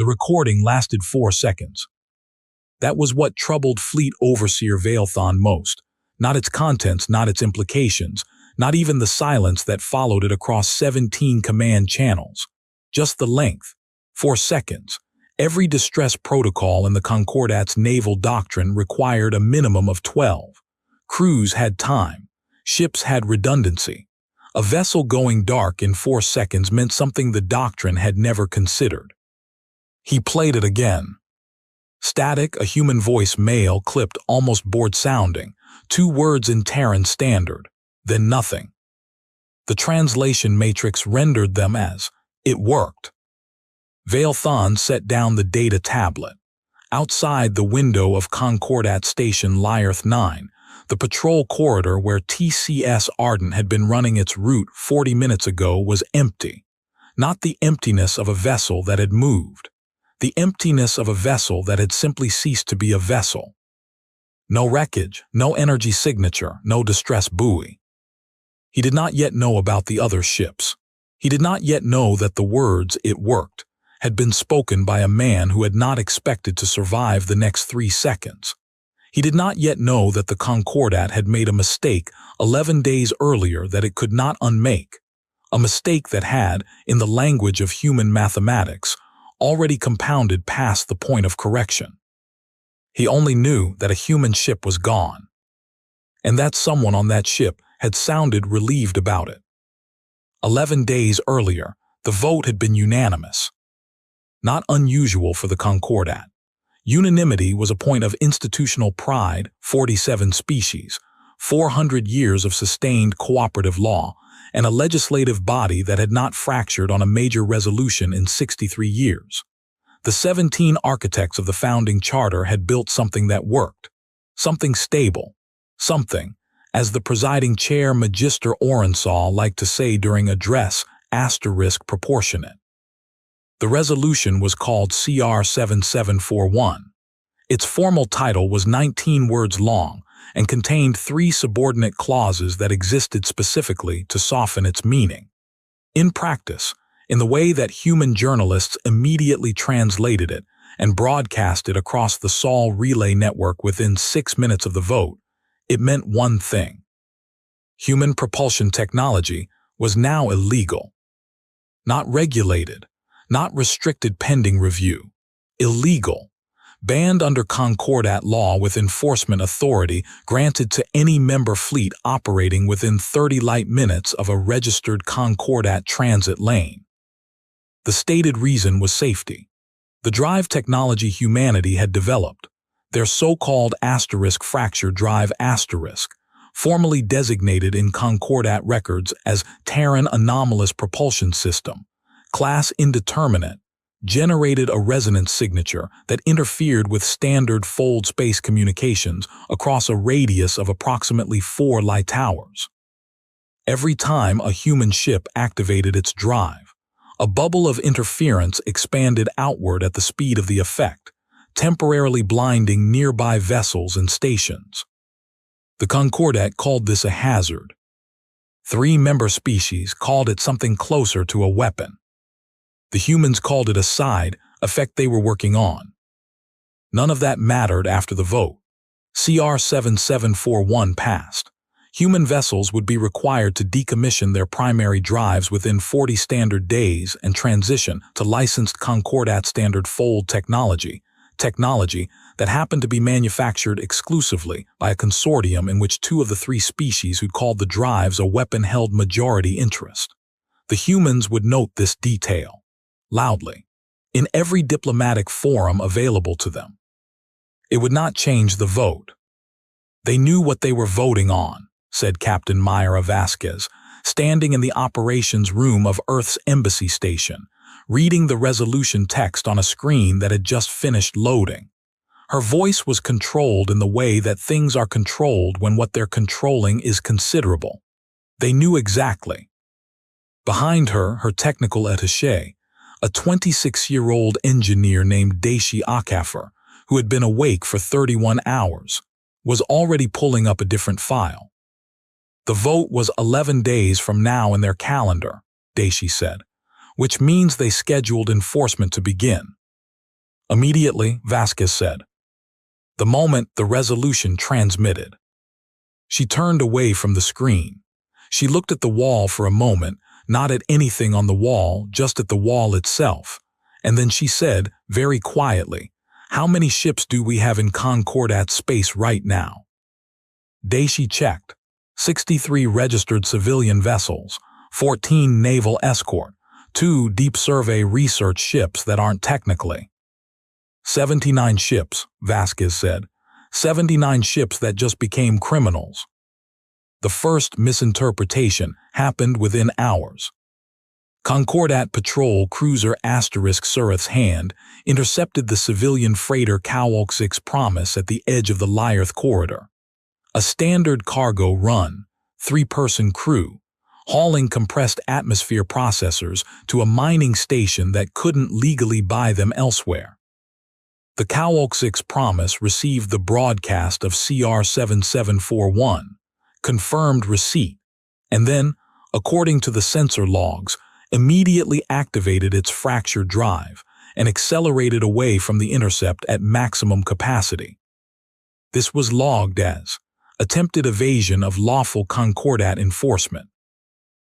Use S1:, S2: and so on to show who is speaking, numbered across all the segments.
S1: The recording lasted 4 seconds. That was what troubled Fleet Overseer Veilthon most. Not its contents, not its implications, not even the silence that followed it across 17 command channels. Just the length. 4 seconds. Every distress protocol in the Concordat's naval doctrine required a minimum of 12. Crews had time. Ships had redundancy. A vessel going dark in 4 seconds meant something the doctrine had never considered. He played it again. Static, a human voice male clipped, almost bored-sounding, 2 words in Terran Standard, then nothing. The translation matrix rendered them as, "It worked." Veilthon set down the data tablet. Outside the window of Concordat Station Lyarth 9, the patrol corridor where TCS Ardent had been running its route 40 minutes ago was empty. Not the emptiness of a vessel that had moved. The emptiness of a vessel that had simply ceased to be a vessel. No wreckage, no energy signature, no distress buoy. He did not yet know about the other ships. He did not yet know that the words, "It worked," had been spoken by a man who had not expected to survive the next 3 seconds. He did not yet know that the Concordat had made a mistake 11 days earlier that it could not unmake. A mistake that had, in the language of human mathematics, already compounded past the point of correction. He only knew that a human ship was gone, and that someone on that ship had sounded relieved about it. 11 days earlier, the vote had been unanimous. Not unusual for the Concordat. Unanimity was a point of institutional pride, 47 species, 400 years of sustained cooperative law, and a legislative body that had not fractured on a major resolution in 63 years. The 17 architects of the founding charter had built something that worked, something stable, something, as the presiding chair Magister Orensal liked to say during address, *proportionate. The resolution was called CR 7741. Its formal title was 19 words long and contained 3 subordinate clauses that existed specifically to soften its meaning. In practice, in the way that human journalists immediately translated it and broadcast it across the Sol relay network within 6 minutes of the vote, it meant one thing. Human propulsion technology was now illegal. Not regulated. Not restricted pending review. Illegal. Banned under Concordat law with enforcement authority granted to any member fleet operating within 30 light minutes of a registered Concordat transit lane. The stated reason was safety. The drive technology humanity had developed, their so-called fracture drive formally designated in Concordat records as Terran Anomalous Propulsion System, Class Indeterminate, generated a resonance signature that interfered with standard fold space communications across a radius of approximately 4 light hours. Every time a human ship activated its drive, a bubble of interference expanded outward at the speed of the effect, temporarily blinding nearby vessels and stations. The Concordat called this a hazard. 3 member species called it something closer to a weapon. The humans called it a side effect they were working on. None of that mattered after the vote. CR 7741 passed. Human vessels would be required to decommission their primary drives within 40 standard days and transition to licensed Concordat standard fold technology that happened to be manufactured exclusively by a consortium in which 2 of the 3 species who called the drives a weapon held majority interest. The humans would note this detail loudly, in every diplomatic forum available to them. It would not change the vote. They knew what they were voting on, said Captain Mayra Vasquez, standing in the operations room of Earth's embassy station, reading the resolution text on a screen that had just finished loading. Her voice was controlled in the way that things are controlled when what they're controlling is considerable. They knew exactly. Behind her, her technical attaché, a 26-year-old engineer named Daishi Akafer, who had been awake for 31 hours, was already pulling up a different file. The vote was 11 days from now in their calendar, Daishi said, which means they scheduled enforcement to begin. Immediately, Vasquez said. The moment the resolution transmitted. She turned away from the screen. She looked at the wall for a moment, not at anything on the wall, just at the wall itself. And then she said, very quietly, "How many ships do we have in Concordat space right now?" Daisy checked. 63 registered civilian vessels, 14 naval escort, 2 deep survey research ships that aren't technically. 79 ships, Vasquez said. 79 ships that just became criminals. The first misinterpretation happened within hours. Concordat patrol cruiser *Surith's Hand intercepted the civilian freighter Cowalxic's Promise at the edge of the Lyarth corridor. A standard cargo run, 3-person crew, hauling compressed atmosphere processors to a mining station that couldn't legally buy them elsewhere. The Cowalxic's Promise received the broadcast of CR7741, confirmed receipt, and then, according to the sensor logs, immediately activated its fracture drive and accelerated away from the intercept at maximum capacity. This was logged as attempted evasion of lawful Concordat enforcement.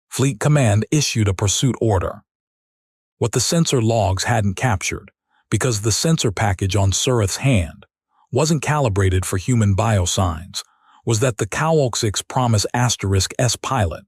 S1: Fleet Command issued a pursuit order. What the sensor logs hadn't captured, because the sensor package on Surith's Hand wasn't calibrated for human biosigns, was that the Cowalxic's Promise *S pilot,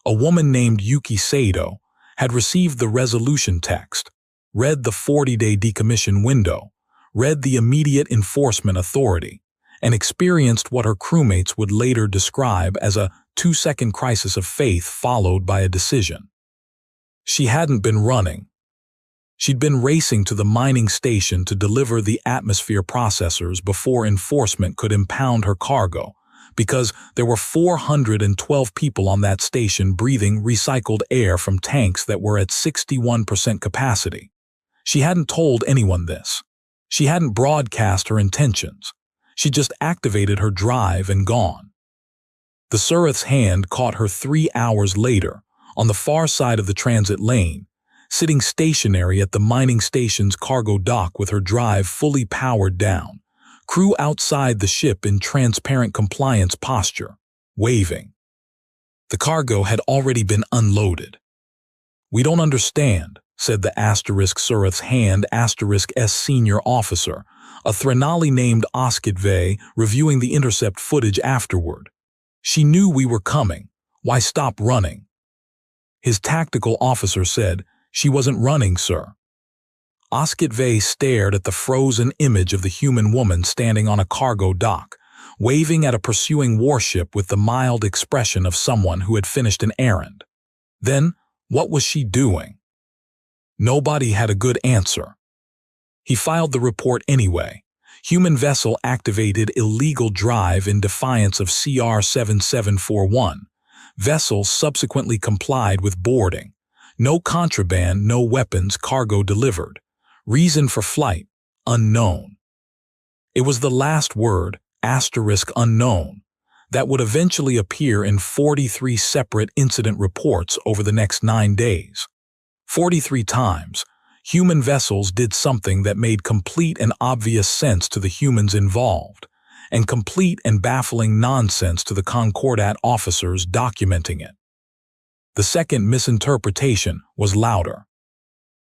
S1: a woman named Yuki Sato, had received the resolution text, read the 40-day decommission window, read the immediate enforcement authority, and experienced what her crewmates would later describe as a 2-second crisis of faith followed by a decision. She hadn't been running. She'd been racing to the mining station to deliver the atmosphere processors before enforcement could impound her cargo, because there were 412 people on that station breathing recycled air from tanks that were at 61% capacity. She hadn't told anyone this. She hadn't broadcast her intentions. She just activated her drive and gone. The Surith's Hand caught her 3 hours later, on the far side of the transit lane, sitting stationary at the mining station's cargo dock with her drive fully powered down, crew outside the ship in transparent compliance posture, waving. The cargo had already been unloaded. "We don't understand," said the Surith's Hand *S senior officer, a Threnali named HFY, reviewing the intercept footage afterward. "She knew we were coming. Why stop running?" His tactical officer said, "She wasn't running, sir." HFY stared at the frozen image of the human woman standing on a cargo dock, waving at a pursuing warship with the mild expression of someone who had finished an errand. Then, what was she doing? Nobody had a good answer. He filed the report anyway. Human vessel activated illegal drive in defiance of CR7741. Vessel subsequently complied with boarding. No contraband, no weapons, cargo delivered. Reason for flight, unknown. It was the last word, *unknown, that would eventually appear in 43 separate incident reports over the next 9 days. 43 times, human vessels did something that made complete and obvious sense to the humans involved, and complete and baffling nonsense to the Concordat officers documenting it. The second misinterpretation was louder.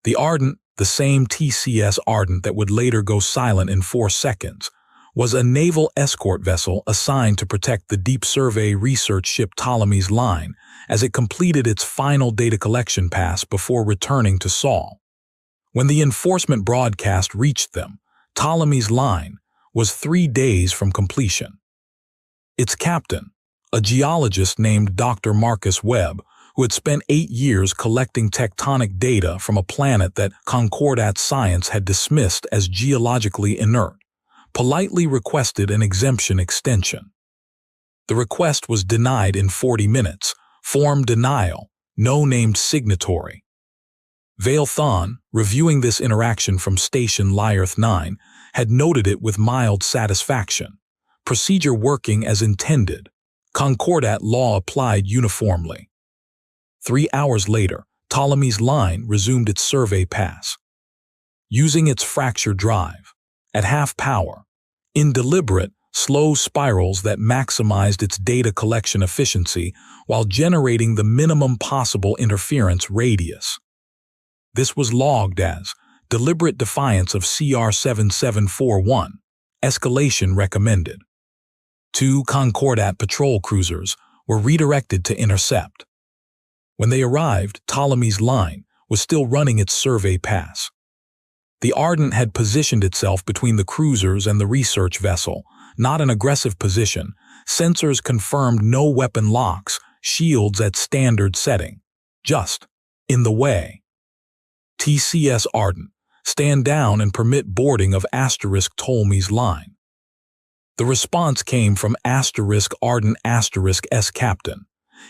S1: The Ardent, the same TCS Ardent that would later go silent in 4 seconds, was a naval escort vessel assigned to protect the deep survey research ship Ptolemy's Line as it completed its final data collection pass before returning to Sol. When the enforcement broadcast reached them, Ptolemy's Line was 3 days from completion. Its captain, a geologist named Dr. Marcus Webb, who had spent 8 years collecting tectonic data from a planet that Concordat science had dismissed as geologically inert, politely requested an exemption extension. The request was denied in 40 minutes, form denial, no named signatory. Vale Thon, reviewing this interaction from Station Lyarth 9, had noted it with mild satisfaction. Procedure working as intended. Concordat law applied uniformly. 3 hours later, Ptolemy's Line resumed its survey pass. using its fracture drive, at half power, in deliberate, slow spirals that maximized its data collection efficiency while generating the minimum possible interference radius. This was logged as deliberate defiance of CR7741, escalation recommended. 2 Concordat patrol cruisers were redirected to intercept. When they arrived, Ptolemy's line was still running its survey pass. The Ardent had positioned itself between the cruisers and the research vessel, not an aggressive position. Sensors confirmed no weapon locks, shields at standard setting. Just in the way. TCS Ardent, stand down and permit boarding of Ptolemy's line. The response came from Ardent S Captain.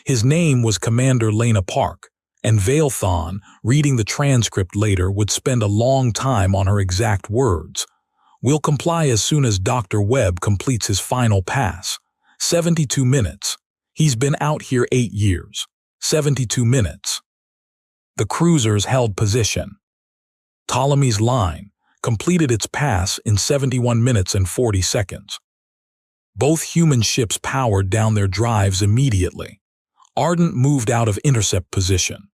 S1: His name was Commander Lena Park, and Veilthon, reading the transcript later, would spend a long time on her exact words. We'll comply as soon as Dr. Webb completes his final pass. 72 minutes. He's been out here 8 years. 72 minutes. The cruisers held position. Ptolemy's line completed its pass in 71 minutes and 40 seconds. Both human ships powered down their drives immediately. Ardent moved out of intercept position.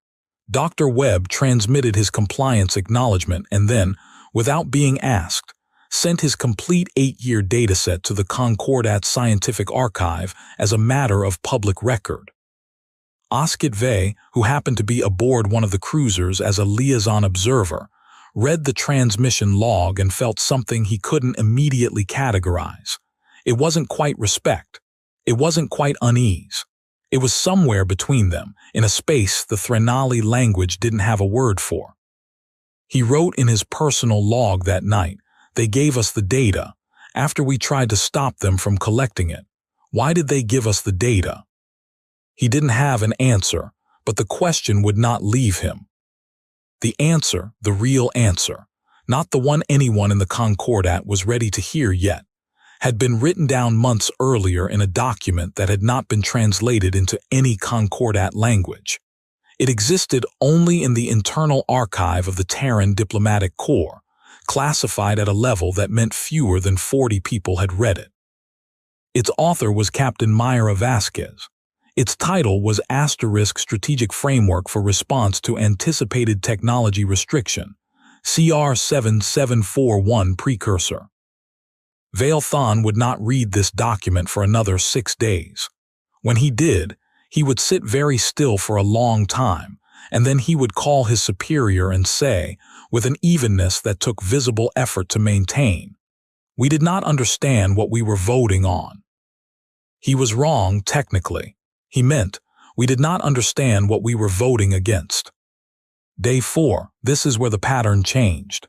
S1: Dr. Webb transmitted his compliance acknowledgement and then, without being asked, sent his complete 8-year dataset to the Concordat Scientific Archive as a matter of public record. Oskit Vey, who happened to be aboard one of the cruisers as a liaison observer, read the transmission log and felt something he couldn't immediately categorize. It wasn't quite respect. It wasn't quite unease. It was somewhere between them, in a space the Threnali language didn't have a word for. He wrote in his personal log that night, "They gave us the data, after we tried to stop them from collecting it. Why did they give us the data?" He didn't have an answer, but the question would not leave him. The answer, the real answer, not the one anyone in the Concordat was ready to hear yet, had been written down months earlier in a document that had not been translated into any Concordat language. It existed only in the internal archive of the Terran Diplomatic Corps, classified at a level that meant fewer than 40 people had read it. Its author was Captain Mayra Vasquez. Its title was Strategic Framework for Response to Anticipated Technology Restriction, CR7741 Precursor. Veilthon would not read this document for another 6 days. When he did, he would sit very still for a long time, and then he would call his superior and say, with an evenness that took visible effort to maintain, "We did not understand what we were voting on." He was wrong technically. He meant, "We did not understand what we were voting against." Day 4, this is where the pattern changed.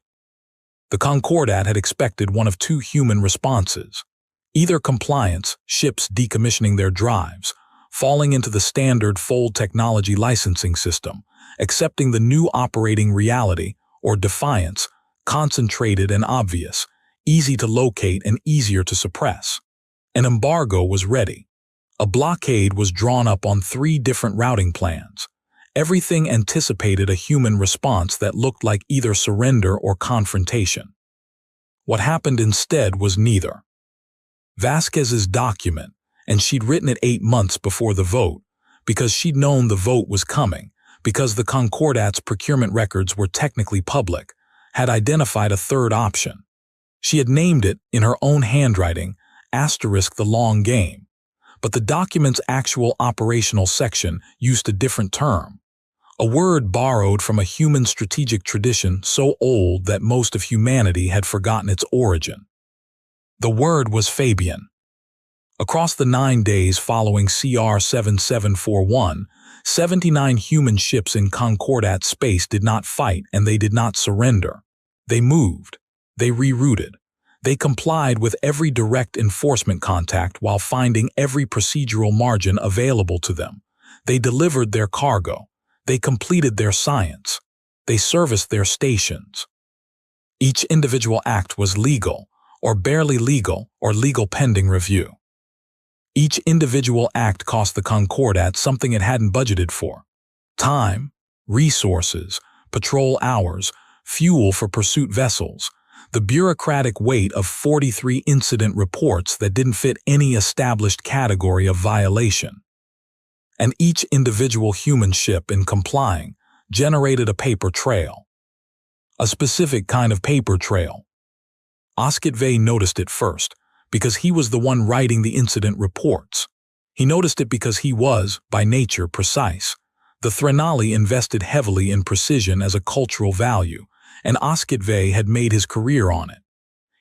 S1: The Concordat had expected one of 2 human responses. Either compliance, ships decommissioning their drives, falling into the standard fold technology licensing system, accepting the new operating reality, or defiance, concentrated and obvious, easy to locate and easier to suppress. An embargo was ready. A blockade was drawn up on 3 different routing plans. Everything anticipated a human response that looked like either surrender or confrontation. What happened instead was neither. Vasquez's document, and she'd written it 8 months before the vote, because she'd known the vote was coming, because the Concordat's procurement records were technically public, had identified a third option. She had named it, in her own handwriting, *the long game. But the document's actual operational section used a different term. A word borrowed from a human strategic tradition so old that most of humanity had forgotten its origin. The word was Fabian. Across the 9 days following CR7741, 79 human ships in Concordat space did not fight and they did not surrender. They moved. They rerouted. They complied with every direct enforcement contact while finding every procedural margin available to them. They delivered their cargo. They completed their science. They serviced their stations. Each individual act was legal, or barely legal, or legal pending review. Each individual act cost the Concordat something it hadn't budgeted for. Time, resources, patrol hours, fuel for pursuit vessels, the bureaucratic weight of 43 incident reports that didn't fit any established category of violation. And each individual human ship in complying generated a paper trail. A specific kind of paper trail. HFY noticed it first, because he was the one writing the incident reports. He noticed it because he was, by nature, precise. The Threnali invested heavily in precision as a cultural value, and HFY had made his career on it.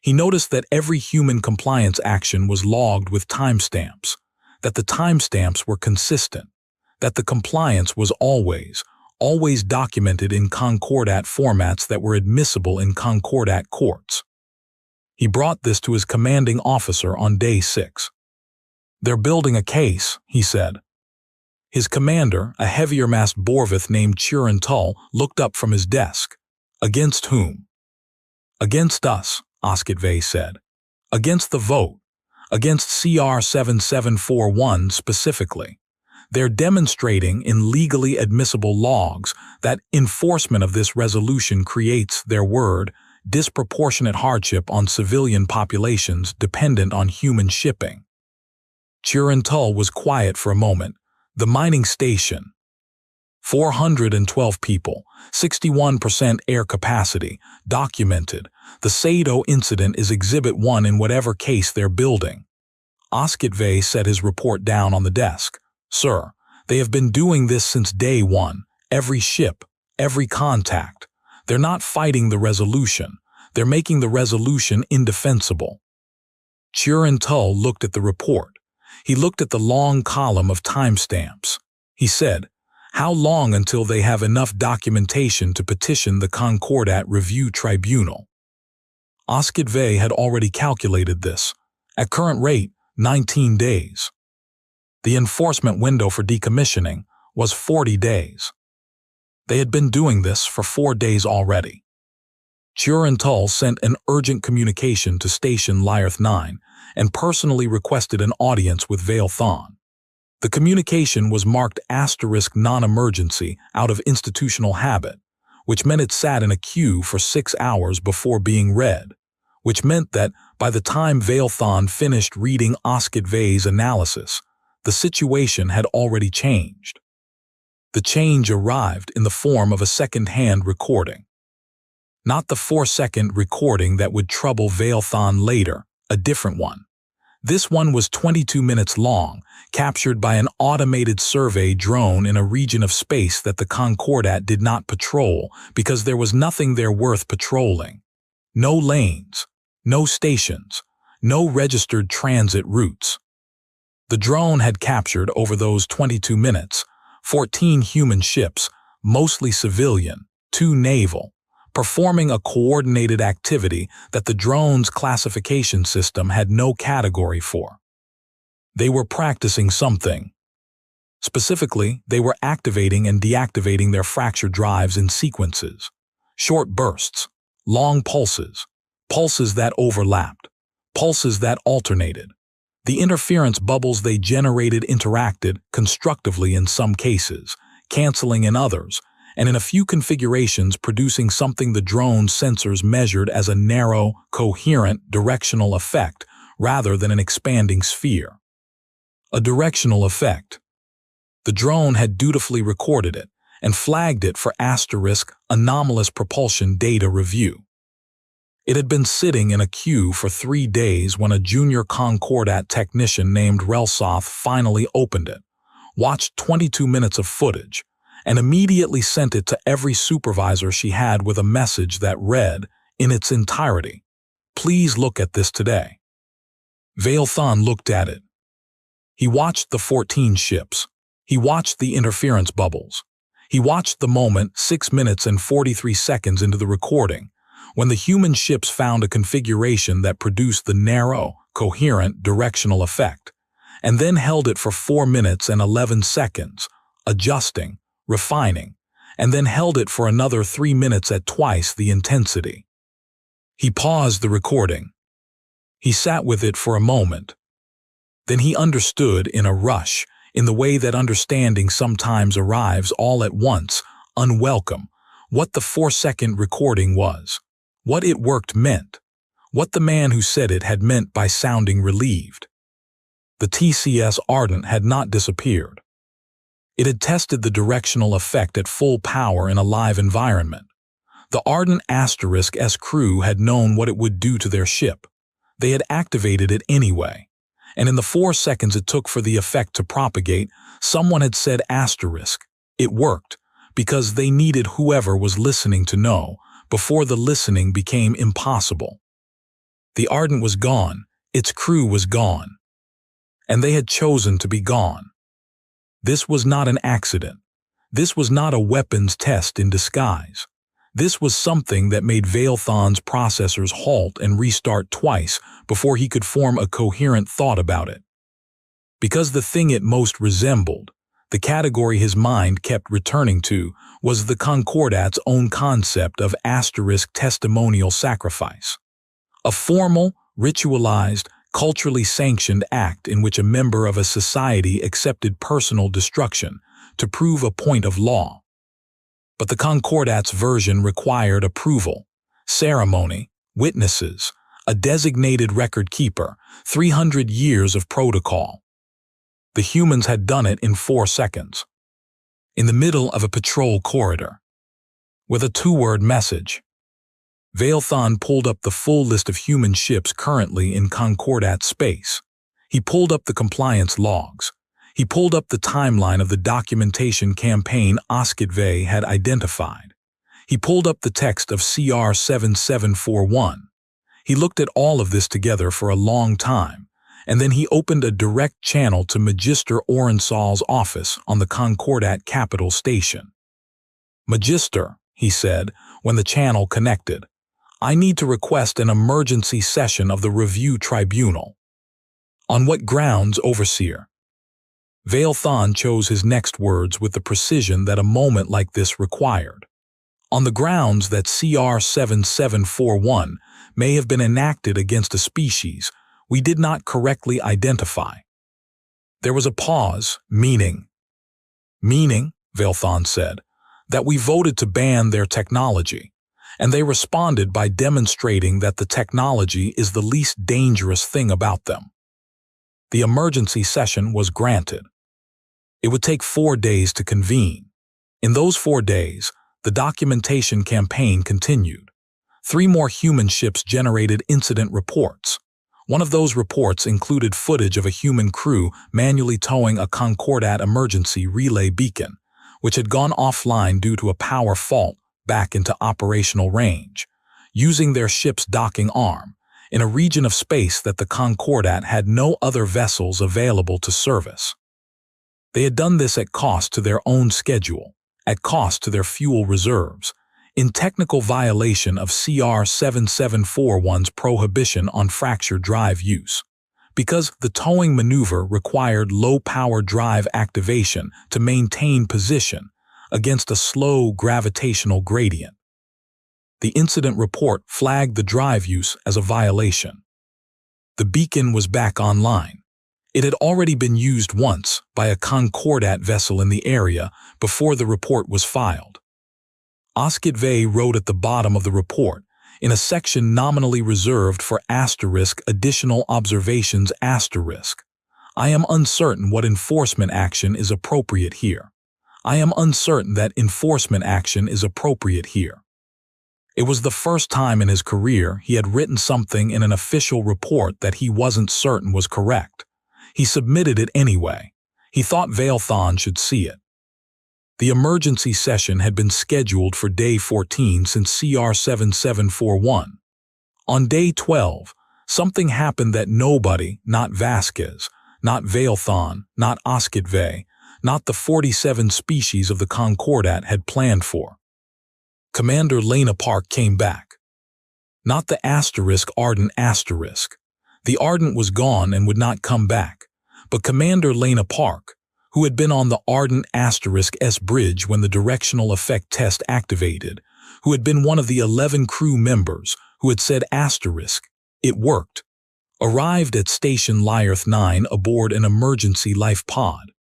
S1: He noticed that every human compliance action was logged with timestamps, that the timestamps were consistent, that the compliance was always documented in concordat formats that were admissible in concordat courts. He brought this to his commanding officer on day 6. "They're building a case," he said. His commander, a heavier-massed Borvith named Churin Tull, looked up from his desk. "Against whom?" "Against us," HFY said. "Against the vote. Against CR 7741 specifically. They're demonstrating in legally admissible logs that enforcement of this resolution creates, their word, disproportionate hardship on civilian populations dependent on human shipping." Churin Tull was quiet for a moment. "The mining station. 412 people, 61% air capacity, documented. The Sado incident is Exhibit 1 in whatever case they're building." HFY set his report down on the desk. "Sir, they have been doing this since day 1, every ship, every contact. They're not fighting the resolution. They're making the resolution indefensible." Churin Tull looked at the report. He looked at the long column of timestamps. He said, "How long until they have enough documentation to petition the Concordat Review Tribunal?" HFY had already calculated this. At current rate, 19 days. The enforcement window for decommissioning was 40 days. They had been doing this for 4 days already. Churin Tull sent an urgent communication to Station Lyarth 9 and personally requested an audience with Vale Thon. The communication was marked * non-emergency out of institutional habit, which meant it sat in a queue for 6 hours before being read, which meant that by the time Vale Thon finished reading HFY's analysis, the situation had already changed. The change arrived in the form of a second-hand recording. Not the 4-second recording that would trouble Vale Thon later, a different one. This one was 22 minutes long, captured by an automated survey drone in a region of space that the Concordat did not patrol because there was nothing there worth patrolling. No lanes, no stations, no registered transit routes. The drone had captured over those 22 minutes 14 human ships, mostly civilian, 2 naval, performing a coordinated activity that the drone's classification system had no category for. They were practicing something. Specifically, they were activating and deactivating their fracture drives in sequences. Short bursts, long pulses, pulses that overlapped, pulses that alternated. The interference bubbles they generated interacted constructively in some cases, canceling in others, and in a few configurations producing something the drone's sensors measured as a narrow, coherent, directional effect rather than an expanding sphere. A directional effect. The drone had dutifully recorded it and flagged it for * anomalous propulsion data review. It had been sitting in a queue for 3 days when a junior Concordat technician named Relsoth finally opened it, watched 22 minutes of footage, and immediately sent it to every supervisor she had with a message that read, in its entirety, "Please look at this today." Vale Thon looked at it. He watched the 14 ships. He watched the interference bubbles. He watched the moment 6 minutes and 43 seconds into the recording, when the human ships found a configuration that produced the narrow, coherent, directional effect, and then held it for 4 minutes and 11 seconds, adjusting, refining, and then held it for another 3 minutes at twice the intensity. He paused the recording. He sat with it for a moment. Then he understood in a rush, in the way that understanding sometimes arrives all at once, unwelcome, what the 4-second recording was, what it worked meant, what the man who said it had meant by sounding relieved. The TCS Ardent had not disappeared. It had tested the directional effect at full power in a live environment. The Ardent *S crew had known what it would do to their ship. They had activated it anyway, and in the 4 seconds it took for the effect to propagate, someone had said asterisk. It worked, because they needed whoever was listening to know, before the listening became impossible. The Ardent was gone, its crew was gone. And they had chosen to be gone. This was not an accident. This was not a weapons test in disguise. This was something that made Veilthon's processors halt and restart twice before he could form a coherent thought about it. Because the thing it most resembled, the category his mind kept returning to, was the Concordat's own concept of testimonial sacrifice. A formal, ritualized, culturally sanctioned act in which a member of a society accepted personal destruction to prove a point of law. But the Concordat's version required approval, ceremony, witnesses, a designated record keeper, 300 years of protocol. The humans had done it in 4 seconds. In the middle of a patrol corridor. With a 2-word message. Veilthon pulled up the full list of human ships currently in Concordat space. He pulled up the compliance logs. He pulled up the timeline of the documentation campaign HFY had identified. He pulled up the text of CR 7741. He looked at all of this together for a long time, and then he opened a direct channel to Magister Orensal's office on the Concordat Capital Station. "Magister," he said, when the channel connected, "I need to request an emergency session of the review tribunal." "On what grounds, Overseer?" Veilthon chose his next words with the precision that a moment like this required. "On the grounds that CR 7741 may have been enacted against a species we did not correctly identify." There was a pause. Meaning, Veilthon said, "that we voted to ban their technology, and they responded by demonstrating that the technology is the least dangerous thing about them." The emergency session was granted. It would take 4 days to convene. In those 4 days, the documentation campaign continued. 3 more human ships generated incident reports. One of those reports included footage of a human crew manually towing a Concordat emergency relay beacon, which had gone offline due to a power fault, back into operational range, using their ship's docking arm, in a region of space that the Concordat had no other vessels available to service. They had done this at cost to their own schedule, at cost to their fuel reserves, in technical violation of CR 7741's prohibition on fracture drive use, because the towing maneuver required low-power drive activation to maintain position against a slow gravitational gradient. The incident report flagged the drive use as a violation. The beacon was back online. It had already been used once by a Concordat vessel in the area before the report was filed. HFY wrote at the bottom of the report, in a section nominally reserved for *additional observations*, "I am uncertain what enforcement action is appropriate here. I am uncertain that enforcement action is appropriate here." It was the first time in his career he had written something in an official report that he wasn't certain was correct. He submitted it anyway. He thought Veilthon should see it. The emergency session had been scheduled for day 14 since CR 7741. On day 12, something happened that nobody, not Vasquez, not Veilthon, not HFY, not the 47 species of the Concordat had planned for. Commander Lena Park came back. Not the Ardent *. The Ardent was gone and would not come back, but Commander Lena Park, who had been on the Ardent *S bridge when the directional effect test activated, who had been one of the 11 crew members who had said "it worked," arrived at Station Lyarth 9 aboard an emergency life pod.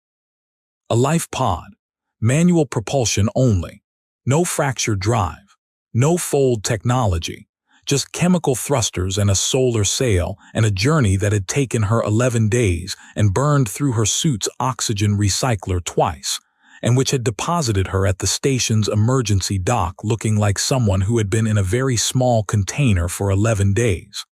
S1: A life pod, manual propulsion only, No fractured drive. No fold technology. Just chemical thrusters and a solar sail and a journey that had taken her 11 days and burned through her suit's oxygen recycler twice, and which had deposited her at the station's emergency dock looking like someone who had been in a very small container for 11 days.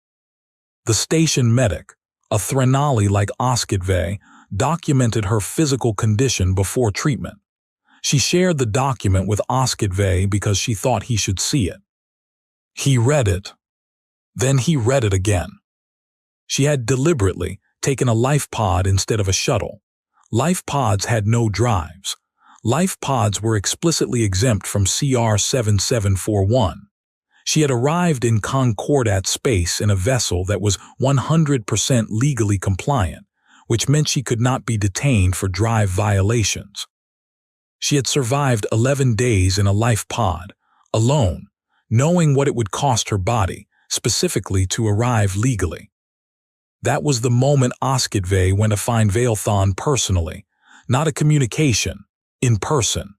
S1: The station medic, a Threnali like HFY, documented her physical condition before treatment. She shared the document with HFY because she thought he should see it. He read it. Then he read it again. She had deliberately taken a life pod instead of a shuttle. Life pods had no drives. Life pods were explicitly exempt from CR 7741. She had arrived in Concordat space in a vessel that was 100% legally compliant, which meant she could not be detained for drive violations. She had survived 11 days in a life pod, alone, knowing what it would cost her body, specifically to arrive legally. That was the moment HFY went to find Veilthon personally, not a communication, in person.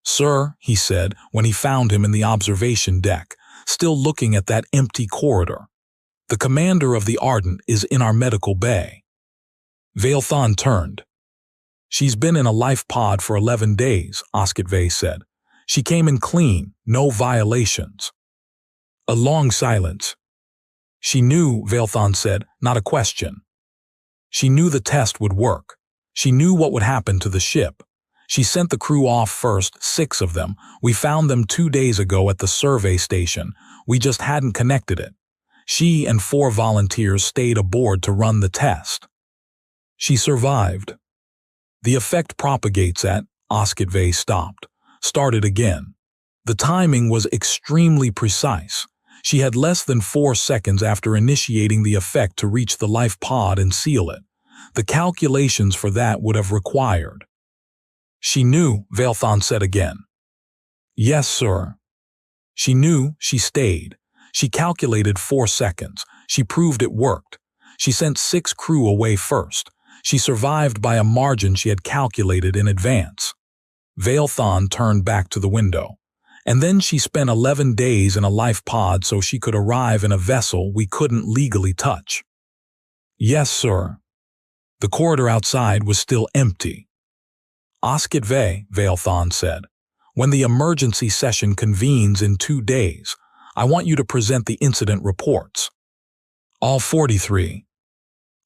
S1: "Sir," he said when he found him in the observation deck, still looking at that empty corridor. "The commander of the Ardent is in our medical bay." Veilthon turned. "She's been in a life pod for 11 days, HFY said. "She came in clean, no violations." A long silence. "She knew," Veilthon said, "not a question. She knew the test would work. She knew what would happen to the ship. She sent the crew off first, 6 of them. We found them 2 days ago at the survey station. We just hadn't connected it. She and 4 volunteers stayed aboard to run the test. She survived. The effect propagates at," HFY stopped, started again. The timing was extremely precise. She had less than 4 seconds after initiating the effect to reach the life pod and seal it. The calculations for that would have required. "She knew," Veilthon said again. "Yes, sir." "She knew, she stayed. She calculated 4 seconds. She proved it worked. She sent 6 crew away first. She survived by a margin she had calculated in advance." Veilthon turned back to the window. "And then she spent 11 days in a life pod so she could arrive in a vessel we couldn't legally touch." "Yes, sir." The corridor outside was still empty. "HFY," Veilthon said, "when the emergency session convenes in 2 days, I want you to present the incident reports. All 43.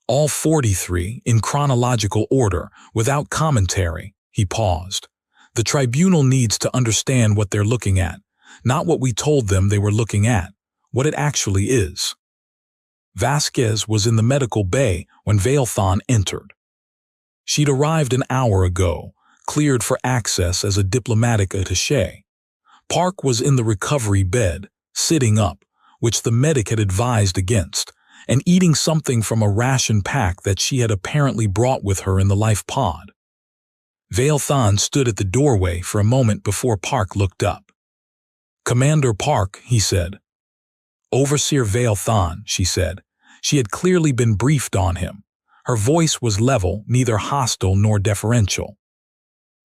S1: All 43 in chronological order, without commentary." He paused. "The tribunal needs to understand what they're looking at, not what we told them they were looking at, what it actually is." Vasquez was in the medical bay when Veilthon entered. She'd arrived an hour ago, cleared for access as a diplomatic attaché. Park was in the recovery bed, sitting up, which the medic had advised against, and eating something from a ration pack that she had apparently brought with her in the life pod. Veilthon stood at the doorway for a moment before Park looked up. "Commander Park," he said. "Overseer Veilthon," she said. She had clearly been briefed on him. Her voice was level, neither hostile nor deferential.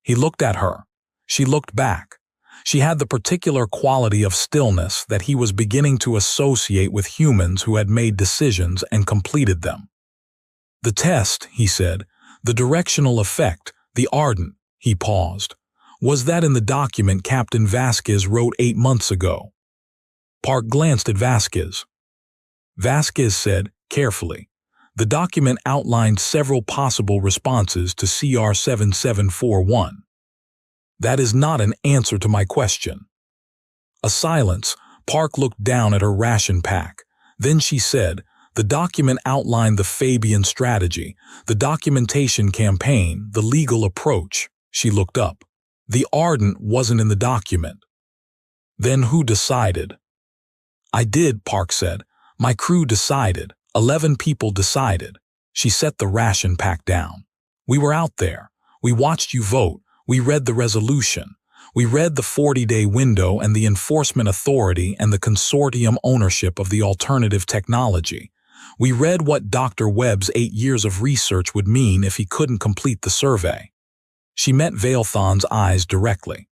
S1: He looked at her. She looked back. She had the particular quality of stillness that he was beginning to associate with humans who had made decisions and completed them. "The test," he said, "the directional effect, the Ardent," he paused. "Was that in the document Captain Vasquez wrote 8 months ago?" Park glanced at Vasquez. Vasquez said, carefully, "The document outlined several possible responses to CR 7741. That is not an answer to my question." A silence. Park looked down at her ration pack. Then she said, "The document outlined the Fabian strategy, the documentation campaign, the legal approach." She looked up. "The Ardent wasn't in the document." "Then who decided?" "I did," Park said. "My crew decided. 11 people decided." She set the ration pack down. "We were out there. We watched you vote. We read the resolution. We read the 40-day window and the enforcement authority and the consortium ownership of the alternative technology. We read what Dr. Webb's 8 years of research would mean if he couldn't complete the survey." She met Veilthon's eyes directly.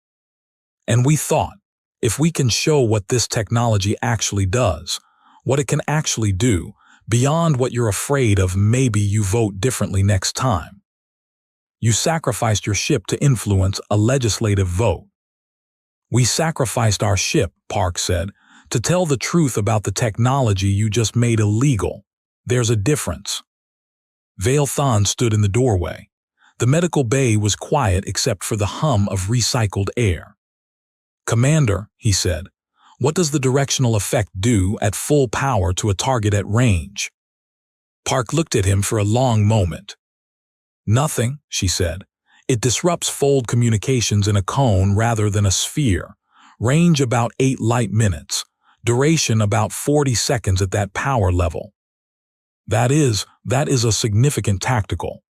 S1: And we thought, if we can show what this technology actually does, what it can actually do, beyond what you're afraid of, maybe you vote differently next time. You sacrificed your ship to influence a legislative vote. We sacrificed our ship, Park said, to tell the truth about the technology you just made illegal. There's a difference. Vale Thon stood in the doorway. The medical bay was quiet except for the hum of recycled air. "Commander," he said, "what does the directional effect do at full power to a target at range?" Park looked at him for a long moment. "Nothing," she said. "It disrupts fold communications in a cone rather than a sphere. Range about 8 light minutes. Duration about 40 seconds at that power level. That is a significant tactical.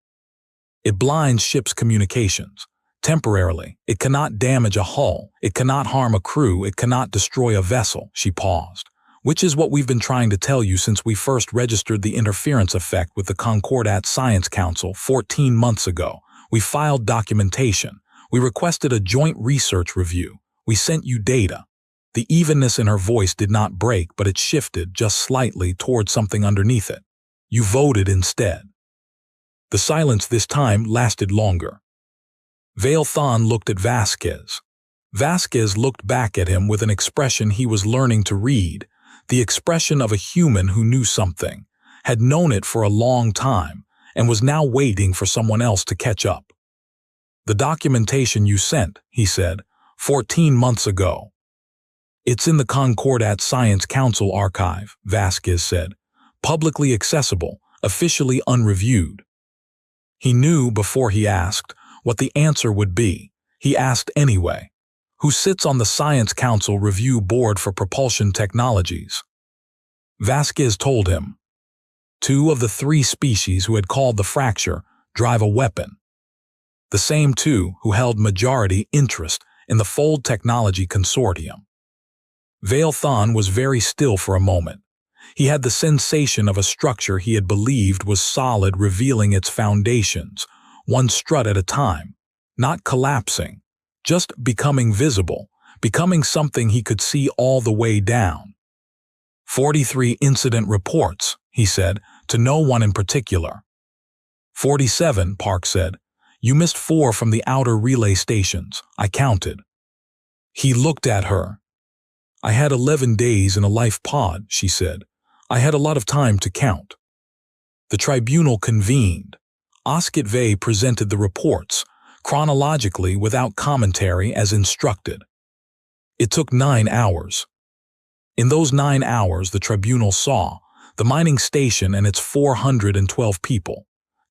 S1: It blinds ship's communications. Temporarily, it cannot damage a hull, it cannot harm a crew, it cannot destroy a vessel." She paused. "Which is what we've been trying to tell you since we first registered the interference effect with the Concordat Science Council 14 months ago. We filed documentation. We requested a joint research review. We sent you data." The evenness in her voice did not break, but it shifted just slightly toward something underneath it. "You voted instead." The silence this time lasted longer. Vale Thon looked at Vasquez. Vasquez looked back at him with an expression he was learning to read, the expression of a human who knew something, had known it for a long time, and was now waiting for someone else to catch up. "The documentation you sent," he said, 14 months ago. "It's in the Concordat Science Council archive," Vasquez said. "Publicly accessible, officially unreviewed." He knew before he asked what the answer would be. He asked anyway. "Who sits on the Science Council Review Board for Propulsion Technologies?" Vasquez told him. 2 of the 3 species who had called the fracture drive a weapon. The same 2 who held majority interest in the Fold Technology Consortium. Vale Thon was very still for a moment. He had the sensation of a structure he had believed was solid revealing its foundations, one strut at a time, not collapsing, just becoming visible, becoming something he could see all the way down. 43 incident reports, he said, to no one in particular. 47, Park said. You missed 4 from the outer relay stations. I counted. He looked at her. I had 11 days in a life pod, she said. I had a lot of time to count. The tribunal convened. HFY presented the reports, chronologically without commentary as instructed. It took 9 hours. In those 9 hours, the tribunal saw the mining station and its 412 people,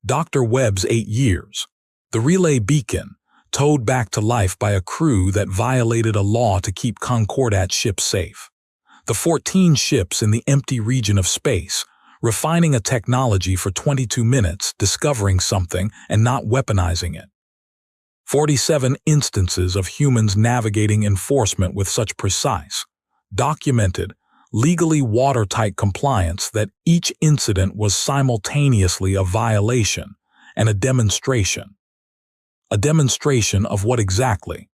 S1: Dr. Webb's 8 years, the relay beacon, towed back to life by a crew that violated a law to keep Concordat ships safe, the 14 ships in the empty region of space, refining a technology for 22 minutes, discovering something and not weaponizing it. 47 instances of humans navigating enforcement with such precise, documented, legally watertight compliance that each incident was simultaneously a violation and a demonstration. A demonstration of what exactly?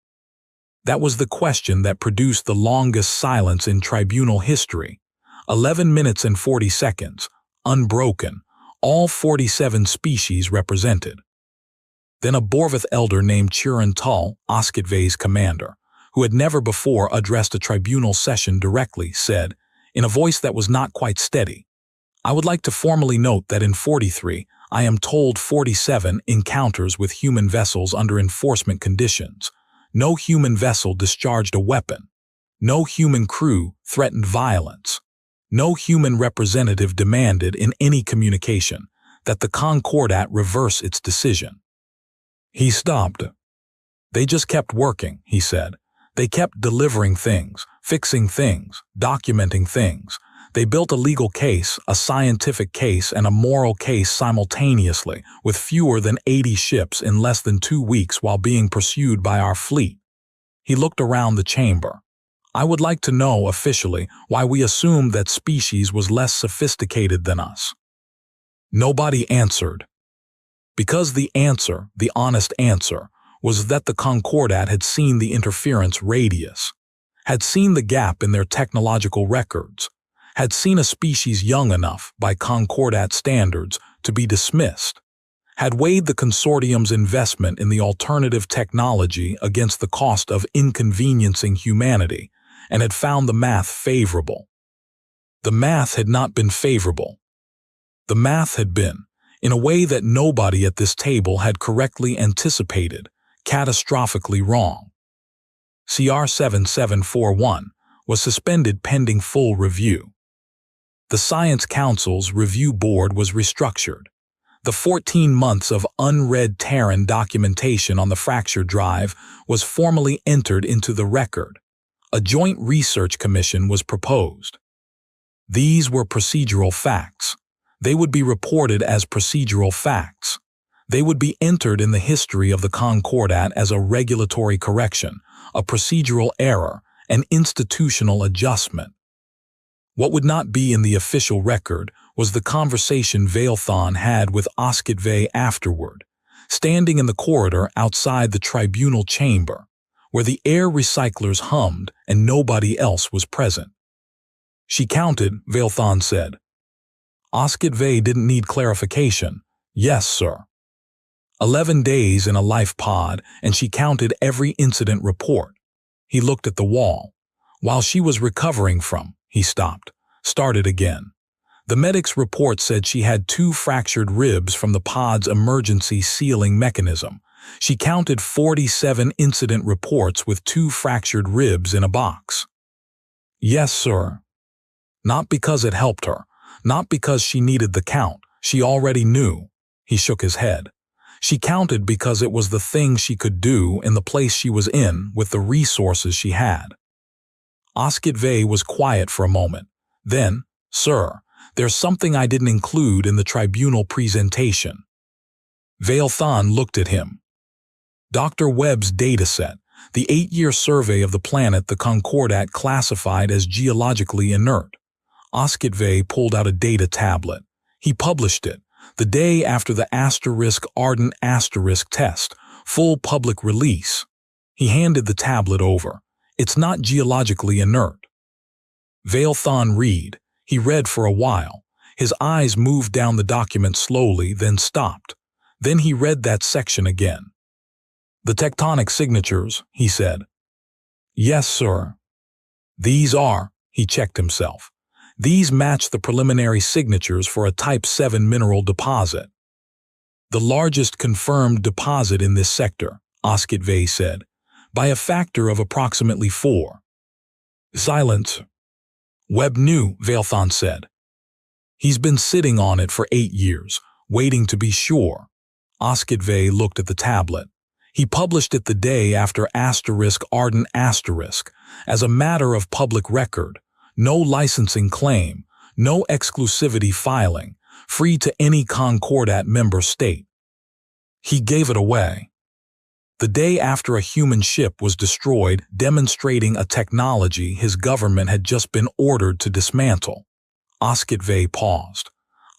S1: That was the question that produced the longest silence in tribunal history. 11 minutes and 40 seconds, unbroken, all 47 species represented. Then a Borvith elder named Churin Tull, HFY's commander, who had never before addressed a tribunal session directly, said, in a voice that was not quite steady, I would like to formally note that in 43, I am told 47 encounters with human vessels under enforcement conditions. No human vessel discharged a weapon. No human crew threatened violence. No human representative demanded in any communication that the Concordat reverse its decision. He stopped. They just kept working, he said. They kept delivering things, fixing things, documenting things. They built a legal case, a scientific case, and a moral case simultaneously, with fewer than 80 ships in less than 2 weeks while being pursued by our fleet. He looked around the chamber. I would like to know, officially, why we assumed that species was less sophisticated than us. Nobody answered. Because the answer, the honest answer, was that the Concordat had seen the interference radius, had seen the gap in their technological records, had seen a species young enough, by Concordat standards, to be dismissed, had weighed the consortium's investment in the alternative technology against the cost of inconveniencing humanity, and had found the math favorable. The math had not been favorable. The math had been, in a way that nobody at this table had correctly anticipated, catastrophically wrong. CR 7741 was suspended pending full review. The Science Council's review board was restructured. The 14 months of unread Terran documentation on the fracture drive was formally entered into the record. A joint research commission was proposed. These were procedural facts. They would be reported as procedural facts. They would be entered in the history of the Concordat as a regulatory correction, a procedural error, an institutional adjustment. What would not be in the official record was the conversation Veilthon had with HFY afterward, standing in the corridor outside the tribunal chamber, where the air recyclers hummed and nobody else was present. She counted, Veilthon said. HFY didn't need clarification. Yes, sir. 11 days in a life pod, and she counted every incident report. He looked at the wall. While she was recovering from, he stopped, started again. The medic's report said she had 2 fractured ribs from the pod's emergency sealing mechanism. She counted 47 incident reports with 2 fractured ribs in a box. Yes, sir. Not because it helped her, not because she needed the count. She already knew. He shook his head. She counted because it was the thing she could do in the place she was in with the resources she had. HFY was quiet for a moment. Then, sir, there's something I didn't include in the tribunal presentation. Veilthon looked at him. Dr. Webb's dataset, the 8-year survey of the planet the Concordat classified as geologically inert. HFY pulled out a data tablet. He published it, the day after the *Ardent* test, full public release. He handed the tablet over. It's not geologically inert. Veilthon read. He read for a while. His eyes moved down the document slowly, then stopped. Then he read that section again. The tectonic signatures, he said. Yes, sir. These are, he checked himself. These match the preliminary signatures for a Type 7 mineral deposit. The largest confirmed deposit in this sector, HFY said, by a factor of approximately 4. Silence. Webb knew, Veilthon said. He's been sitting on it for 8 years, waiting to be sure. HFY looked at the tablet. He published it the day after *Ardent*, as a matter of public record. No licensing claim, no exclusivity filing, free to any Concordat member state. He gave it away. The day after a human ship was destroyed, demonstrating a technology his government had just been ordered to dismantle. HFY paused.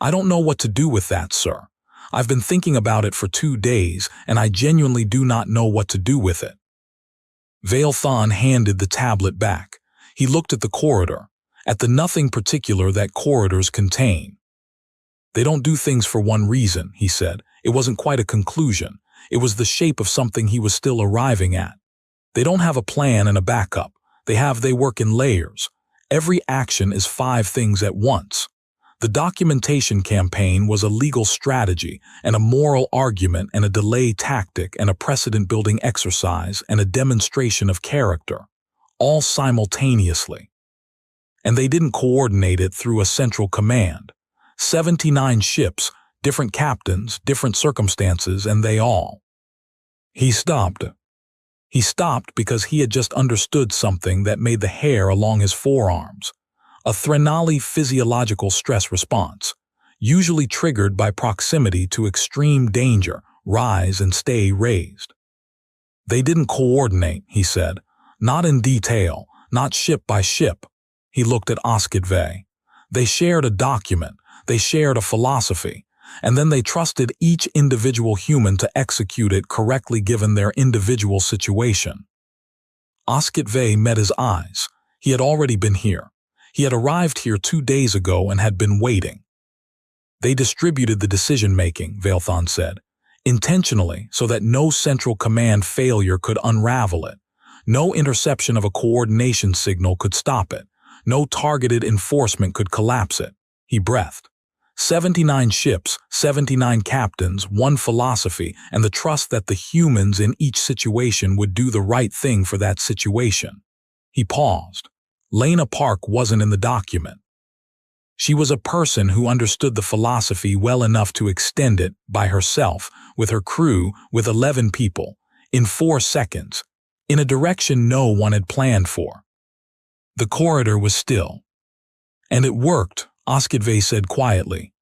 S1: I don't know what to do with that, sir. I've been thinking about it for 2 days, and I genuinely do not know what to do with it. Veilthon handed the tablet back. He looked at the corridor, at the nothing particular that corridors contain. They don't do things for one reason, he said. It wasn't quite a conclusion. It was the shape of something he was still arriving at. They don't have a plan and a backup. They work in layers. Every action is 5 things at once. The documentation campaign was a legal strategy and a moral argument and a delay tactic and a precedent-building exercise and a demonstration of character, all simultaneously. And they didn't coordinate it through a central command. 79 ships, different captains, different circumstances, and they all. He stopped. He stopped because he had just understood something that made the hair along his forearms. A threnally physiological stress response, usually triggered by proximity to extreme danger, rise and stay raised. They didn't coordinate, he said, not in detail, not ship by ship. He looked at HFY. They shared a document, they shared a philosophy, and then they trusted each individual human to execute it correctly given their individual situation. HFY met his eyes. He had already been here. He had arrived here 2 days ago and had been waiting. They distributed the decision-making, Veilthon said, intentionally so that no central command failure could unravel it. No interception of a coordination signal could stop it. No targeted enforcement could collapse it. He breathed. 79 ships, 79 captains, one philosophy, and the trust that the humans in each situation would do the right thing for that situation. He paused. Lena Park wasn't in the document. She was a person who understood the philosophy well enough to extend it by herself, with her crew, with 11 people, in 4 seconds, in a direction no one had planned for. The corridor was still. And it worked, HFY said quietly.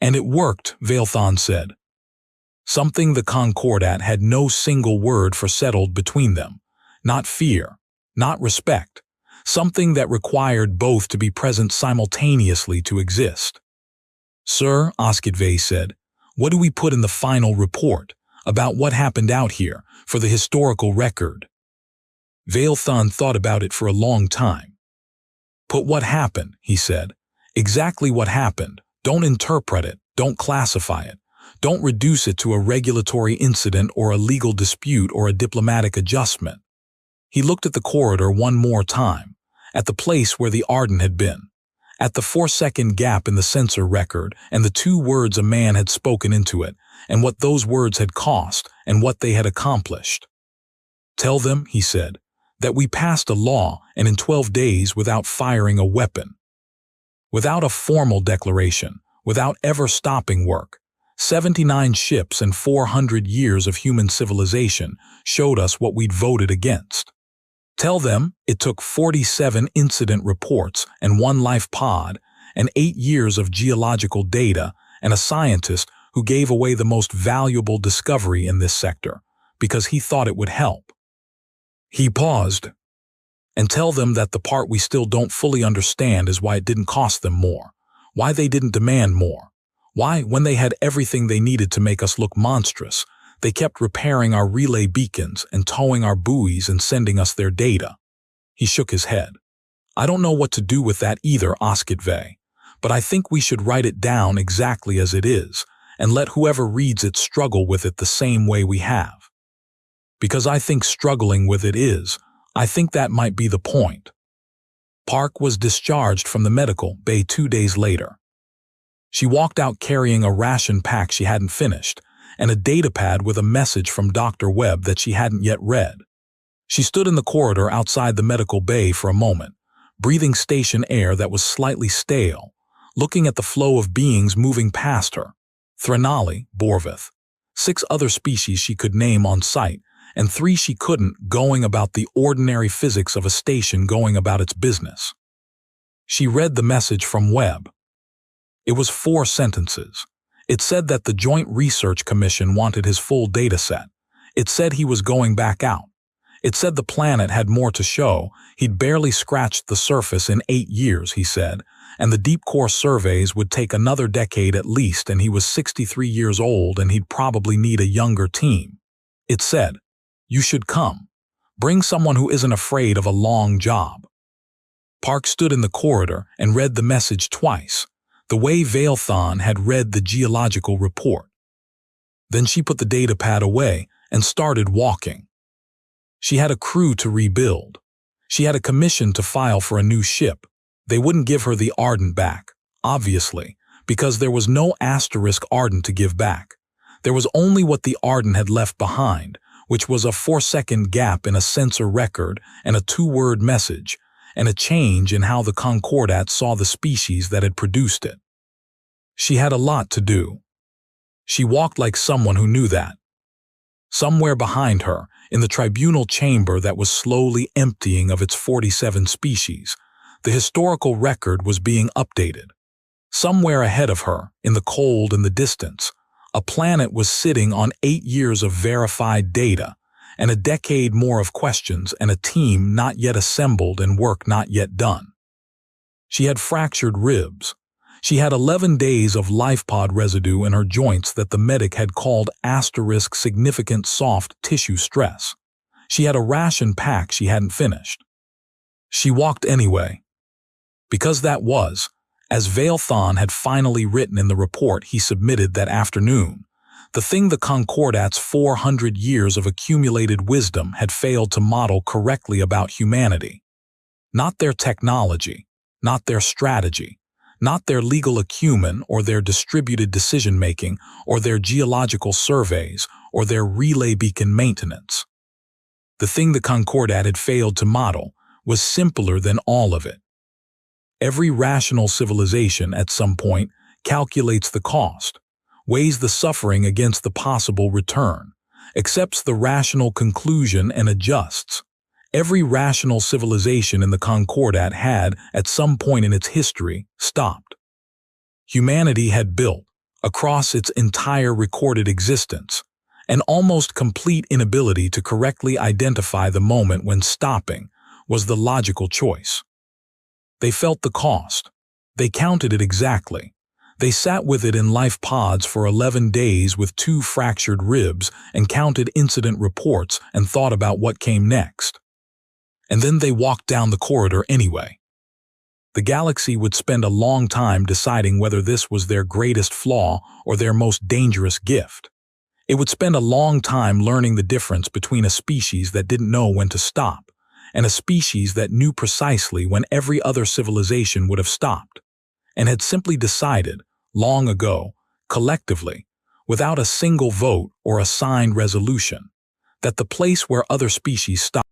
S1: And it worked, Veilthon said. Something the Concordat had no single word for settled between them. Not fear, not respect. Something that required both to be present simultaneously to exist. Sir, HFY said, what do we put in the final report about what happened out here for the historical record? Veilthon thought about it for a long time. Put what happened, he said. Exactly what happened. Don't interpret it. Don't classify it. Don't reduce it to a regulatory incident or a legal dispute or a diplomatic adjustment. He looked at the corridor one more time. At the place where the Arden had been, at the 4-second gap in the sensor record and the 2 words a man had spoken into it, and what those words had cost and what they had accomplished. Tell them, he said, that we passed a law and in 12 days without firing a weapon. Without a formal declaration, without ever stopping work, 79 ships and 400 years of human civilization showed us what we'd voted against. Tell them it took 47 incident reports and 1 life pod and 8 years of geological data and a scientist who gave away the most valuable discovery in this sector because he thought it would help. He paused. And tell them that the part we still don't fully understand is why it didn't cost them more, why they didn't demand more, why, when they had everything they needed to make us look monstrous, they kept repairing our relay beacons and towing our buoys and sending us their data. He shook his head. I don't know what to do with that either, HFY, but I think we should write it down exactly as it is and let whoever reads it struggle with it the same way we have. Because I think struggling with it is, I think that might be the point. Park was discharged from the medical bay 2 days later. She walked out carrying a ration pack she hadn't finished, and a datapad with a message from Dr. Webb that she hadn't yet read. She stood in the corridor outside the medical bay for a moment, breathing station air that was slightly stale, looking at the flow of beings moving past her. Threnali, Borvith, 6 other species she could name on sight, and 3 she couldn't, going about the ordinary physics of a station going about its business. She read the message from Webb. It was 4 sentences. It said that the Joint Research Commission wanted his full data set. It said he was going back out. It said the planet had more to show. He'd barely scratched the surface in 8 years, he said, and the deep core surveys would take another decade at least, and he was 63 years old and he'd probably need a younger team. It said, you should come. Bring someone who isn't afraid of a long job. Park stood in the corridor and read the message twice, the way Veilthon had read the geological report. Then she put the datapad away and started walking. She had a crew to rebuild. She had a commission to file for a new ship. They wouldn't give her the Arden back, obviously, because there was no asterisk Arden to give back. There was only what the Arden had left behind, which was a 4-second gap in a sensor record and a 2-word message, and a change in how the Concordat saw the species that had produced it. She had a lot to do. She walked like someone who knew that. Somewhere behind her, in the tribunal chamber that was slowly emptying of its 47 species, the historical record was being updated. Somewhere ahead of her, in the cold and the distance, a planet was sitting on 8 years of verified data, and a decade more of questions and a team not yet assembled and work not yet done. She had fractured ribs. She had 11 days of life pod residue in her joints that the medic had called asterisk significant soft tissue stress. She had a ration pack she hadn't finished. She walked anyway. Because that was, as Veilthon had finally written in the report he submitted that afternoon, the thing the Concordat's 400 years of accumulated wisdom had failed to model correctly about humanity. Not their technology, not their strategy, not their legal acumen or their distributed decision-making or their geological surveys or their relay beacon maintenance. The thing the Concordat had failed to model was simpler than all of it. Every rational civilization at some point calculates the cost, weighs the suffering against the possible return, accepts the rational conclusion and adjusts. Every rational civilization in the Concordat had, at some point in its history, stopped. Humanity had built, across its entire recorded existence, an almost complete inability to correctly identify the moment when stopping was the logical choice. They felt the cost. They counted it exactly. They sat with it in life pods for 11 days with 2 fractured ribs and counted incident reports and thought about what came next. And then they walked down the corridor anyway. The galaxy would spend a long time deciding whether this was their greatest flaw or their most dangerous gift. It would spend a long time learning the difference between a species that didn't know when to stop and a species that knew precisely when every other civilization would have stopped, and had simply decided, long ago, collectively, without a single vote or a signed resolution, that the place where other species stopped